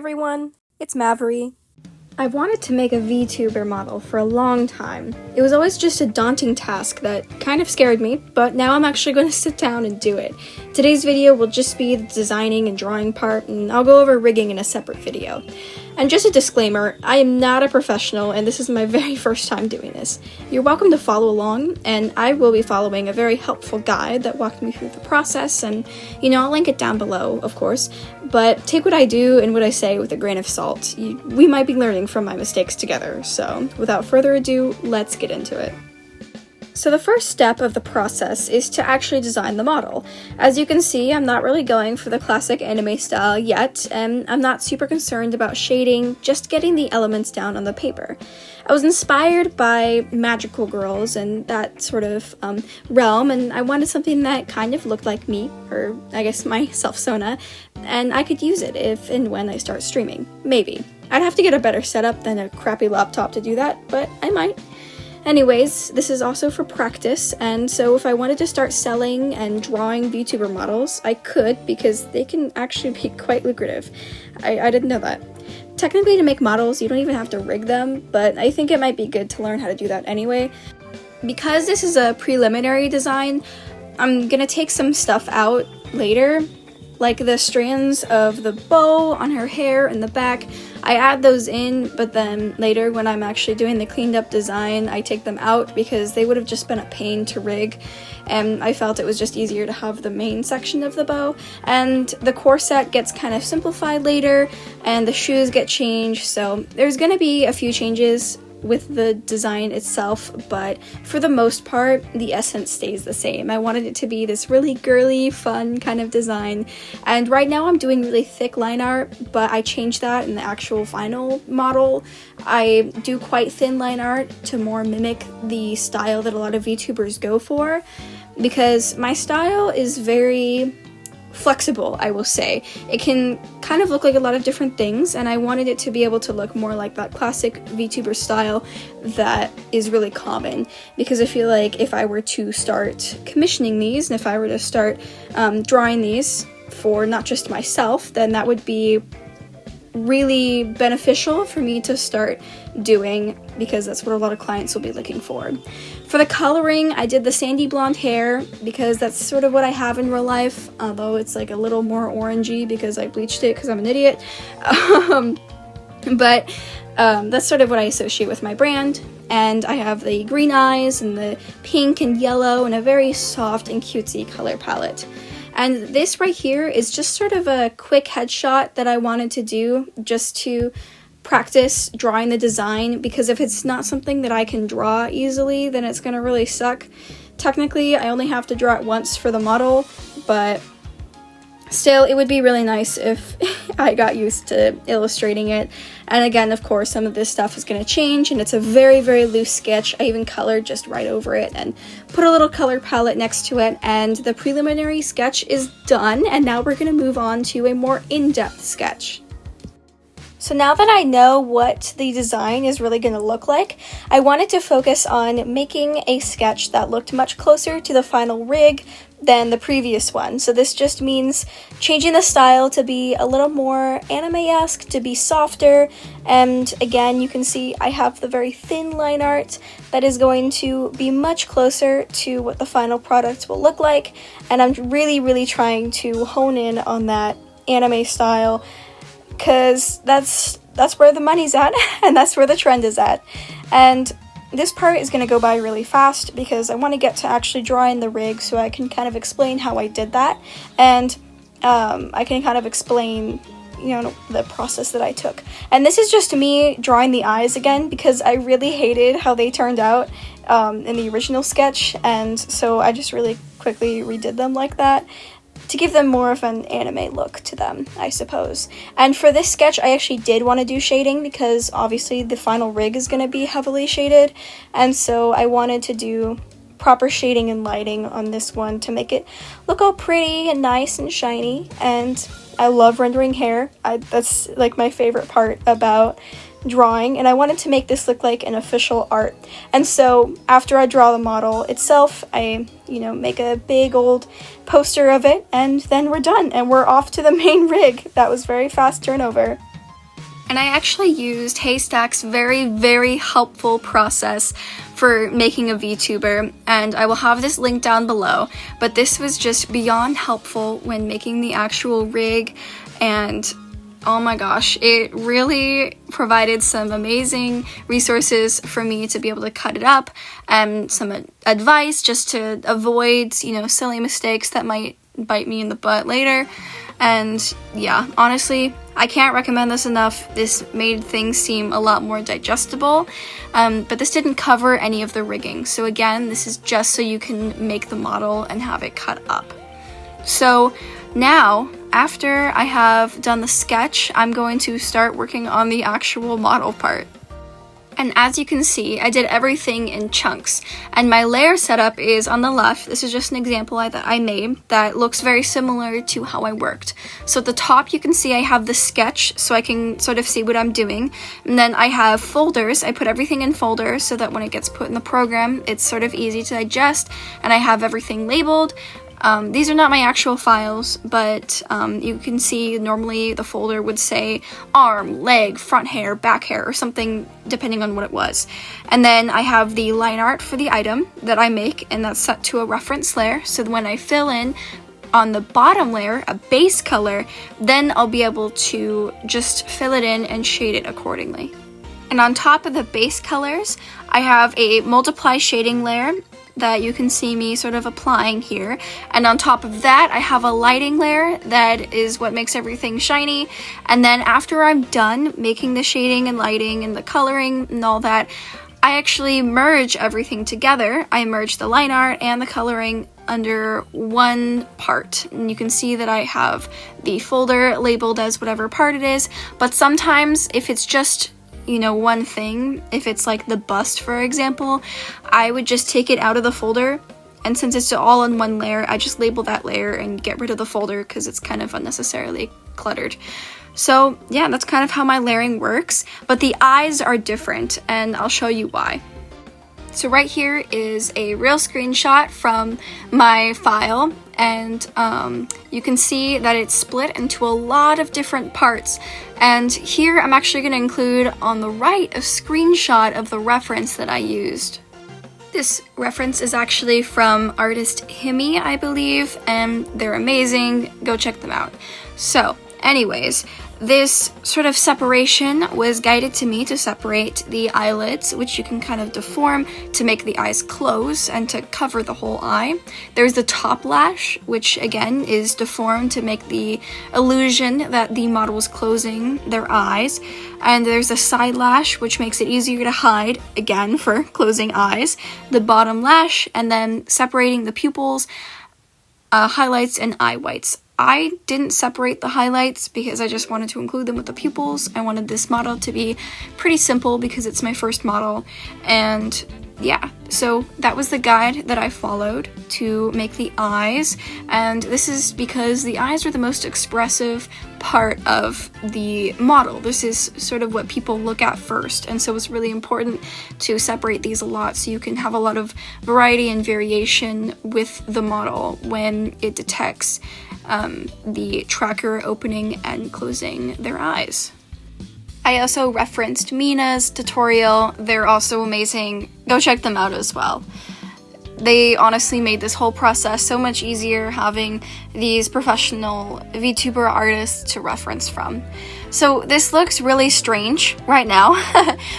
everyone, it's Mavvery. I've wanted to make a Vtuber model for a long time. It was always just a daunting task that kind of scared me, but now I'm actually going to sit down and do it. Today's video will just be the designing and drawing part, and I'll go over rigging in a separate video. And just a disclaimer, I am not a professional and this is my very first time doing this. You're welcome to follow along, and I will be following a very helpful guide that walked me through the process, and I'll link it down below, of course. But take what I do and what I say with a grain of salt. We might be learning from my mistakes together, so without further ado, let's get into it. So the first step of the process is to actually design the model. As you can see, I'm not really going for the classic anime style yet, and I'm not super concerned about shading, just getting the elements down on the paper. I was inspired by magical girls and that sort of realm, and I wanted something that kind of looked like me, or I guess my self-sona, and I could use it if and when I start streaming. Maybe. I'd have to get a better setup than a crappy laptop to do that, but I might. Anyways, this is also for practice, and so if I wanted to start selling and drawing VTuber models, I could, because they can actually be quite lucrative. I didn't know that. Technically, to make models, you don't even have to rig them, but I think it might be good to learn how to do that anyway. Because this is a preliminary design, I'm gonna take some stuff out later, like the strands of the bow on her hair in the back. I add those in, but then later when I'm actually doing the cleaned up design, I take them out because they would have just been a pain to rig, and I felt it was just easier to have the main section of the bow. And the corset gets kind of simplified later, and the shoes get changed, so there's gonna be a few changes with the design itself, but for the most part, the essence stays the same. I wanted it to be this really girly, fun kind of design, and right now I'm doing really thick line art, but I changed that in the actual final model. I do quite thin line art to more mimic the style that a lot of VTubers go for, because my style is very flexible, I will say. It can kind of look like a lot of different things, and I wanted it to be able to look more like that classic VTuber style that is really common, because I feel like if I were to start commissioning these, and if I were to start drawing these for not just myself, then that would be really beneficial for me to start doing, because that's what a lot of clients will be looking for. For the coloring, I did the sandy blonde hair because that's sort of what I have in real life, although it's like a little more orangey because I bleached it because I'm an idiot. But that's sort of what I associate with my brand. And I have the green eyes and the pink and yellow and a very soft and cutesy color palette. And this right here is just sort of a quick headshot that I wanted to do just to practice drawing the design, because if it's not something that I can draw easily, then it's gonna really suck. Technically, I only have to draw it once for the model, but still, it would be really nice if I got used to illustrating it. And again, of course, some of this stuff is going to change, and it's a very, very loose sketch. I even colored just right over it and put a little color palette next to it, and the preliminary sketch is done, and now we're going to move on to a more in-depth sketch. So now that I know what the design is really going to look like, I wanted to focus on making a sketch that looked much closer to the final rig than the previous one. So this just means changing the style to be a little more anime-esque, to be softer, and again, you can see I have the very thin line art that is going to be much closer to what the final product will look like, and I'm really, really trying to hone in on that anime style, because that's where the money's at, and that's where the trend is at. And this part is going to go by really fast because I want to get to actually drawing the rig so I can kind of explain how I did that, and I can kind of explain the process that I took. And this is just me drawing the eyes again because I really hated how they turned out in the original sketch, and so I just really quickly redid them like that to give them more of an anime look to them, I suppose. And for this sketch, I actually did want to do shading because obviously the final rig is going to be heavily shaded, and so I wanted to do proper shading and lighting on this one to make it look all pretty and nice and shiny. And I love rendering hair. That's like my favorite part about drawing, and I wanted to make this look like an official art. And so after I draw the model itself, I make a big old poster of it, and then we're done and we're off to the main rig. That was very fast turnover. And I actually used Haystack's very, very helpful process for making a VTuber, and I will have this link down below, but this was just beyond helpful when making the actual rig, and oh my gosh, it really provided some amazing resources for me to be able to cut it up, and some advice just to avoid, you know, silly mistakes that might bite me in the butt later. And yeah, honestly, I can't recommend this enough. This made things seem a lot more digestible, but this didn't cover any of the rigging. So again, this is just so you can make the model and have it cut up. So now, after I have done the sketch, I'm going to start working on the actual model part. And as you can see, I did everything in chunks, and my layer setup is on the left. This is just an example that I made that looks very similar to how I worked. So at the top you can see I have the sketch, so I can sort of see what I'm doing, and then I have folders. I put everything in folders so that when it gets put in the program, it's sort of easy to digest, and I have everything labeled. These are not my actual files, but you can see normally the folder would say arm, leg, front hair, back hair, or something depending on what it was. And then I have the line art for the item that I make, and that's set to a reference layer, so when I fill in on the bottom layer a base color, then I'll be able to just fill it in and shade it accordingly. And on top of the base colors, I have a multiply shading layer that you can see me sort of applying here, and on top of that I have a lighting layer that is what makes everything shiny. And then after I'm done making the shading and lighting and the coloring and all that, I actually merge everything together. I merge the line art and the coloring under one part, and you can see that I have the folder labeled as whatever part it is. But sometimes if it's just, you know, one thing, if it's like the bust for example, I would just take it out of the folder, and since it's all in one layer, I just label that layer and get rid of the folder because it's kind of unnecessarily cluttered. So yeah, that's kind of how my layering works, but the eyes are different, and I'll show you why. So right here is a real screenshot from my file, and you can see that it's split into a lot of different parts. And here I'm actually going to include on the right a screenshot of the reference that I used. This reference is actually from artist Himi, I believe, and they're amazing. Go check them out. So anyways, this sort of separation was guided to me to separate the eyelids, which you can kind of deform to make the eyes close and to cover the whole eye. There's the top lash, which again is deformed to make the illusion that the model is closing their eyes. And there's the side lash, which makes it easier to hide, again for closing eyes. The bottom lash, and then separating the pupils, highlights, and eye whites. I didn't separate the highlights because I just wanted to include them with the pupils. I wanted this model to be pretty simple because it's my first model, and yeah, so that was the guide that I followed to make the eyes, and this is because the eyes are the most expressive part of the model. This is sort of what people look at first, and so it's really important to separate these a lot so you can have a lot of variety and variation with the model when it detects the tracker opening and closing their eyes. I also referenced Mina's tutorial. They're also amazing. Go check them out as well. They honestly made this whole process so much easier having these professional VTuber artists to reference from. So this looks really strange right now,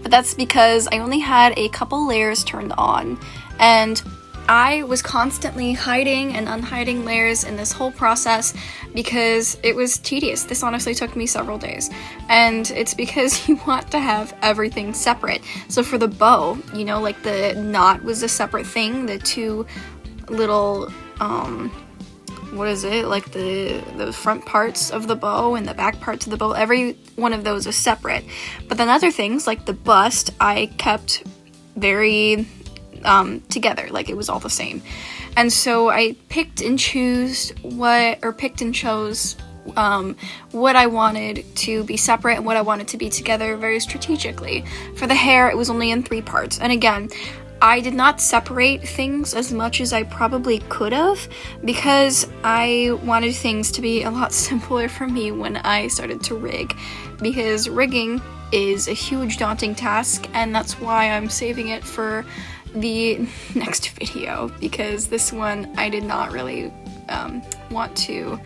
but that's because I only had a couple layers turned on, and I was constantly hiding and unhiding layers in this whole process because it was tedious. This honestly took me several days, and it's because you want to have everything separate. So for the bow, you know, like the knot was a separate thing, the two little what is it, like the front parts of the bow and the back parts of the bow, every one of those is separate. But then other things like the bust, I kept very together, like it was all the same. And so I picked and chose what I wanted to be separate and what I wanted to be together very strategically. For the hair, it was only in 3 parts. And again, I did not separate things as much as I probably could have because I wanted things to be a lot simpler for me when I started to rig, because rigging is a huge daunting task, and that's why I'm saving it for the next video, because this one I did not really want to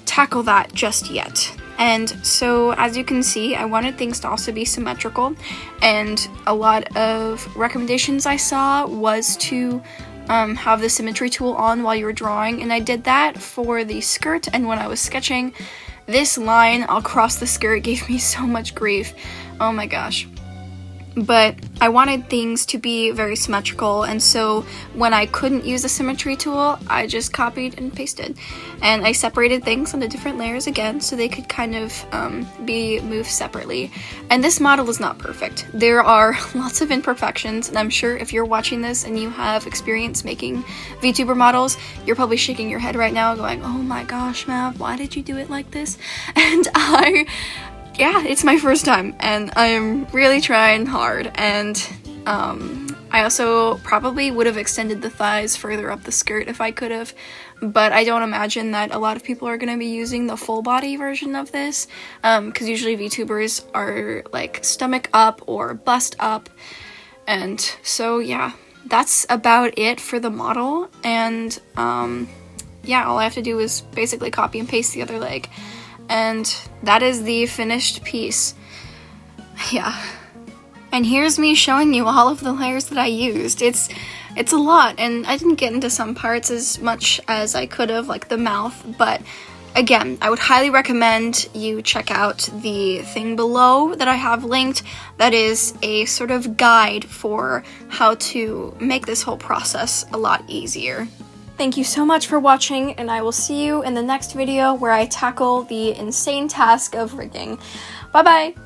tackle that just yet. And so, as you can see, I wanted things to also be symmetrical, and a lot of recommendations I saw was to have the symmetry tool on while you were drawing, and I did that for the skirt. And when I was sketching, this line across the skirt gave me so much grief. Oh my gosh. But I wanted things to be very symmetrical, and so when I couldn't use the symmetry tool, I just copied and pasted. And I separated things into different layers again so they could kind of be moved separately. And this model is not perfect. There are lots of imperfections, and I'm sure if you're watching this and you have experience making VTuber models, you're probably shaking your head right now going, oh my gosh, Mav, why did you do it like this? And yeah, it's my first time, and I'm really trying hard, and I also probably would have extended the thighs further up the skirt if I could have, but I don't imagine that a lot of people are going to be using the full body version of this, because usually VTubers are like stomach up or bust up, and so yeah, that's about it for the model. And yeah, all I have to do is basically copy and paste the other leg. And that is the finished piece. Yeah. And here's me showing you all of the layers that I used. It's a lot, and I didn't get into some parts as much as I could have, like the mouth, but again, I would highly recommend you check out the thing below that I have linked. That is a sort of guide for how to make this whole process a lot easier. Thank you so much for watching, and I will see you in the next video where I tackle the insane task of rigging. Bye bye!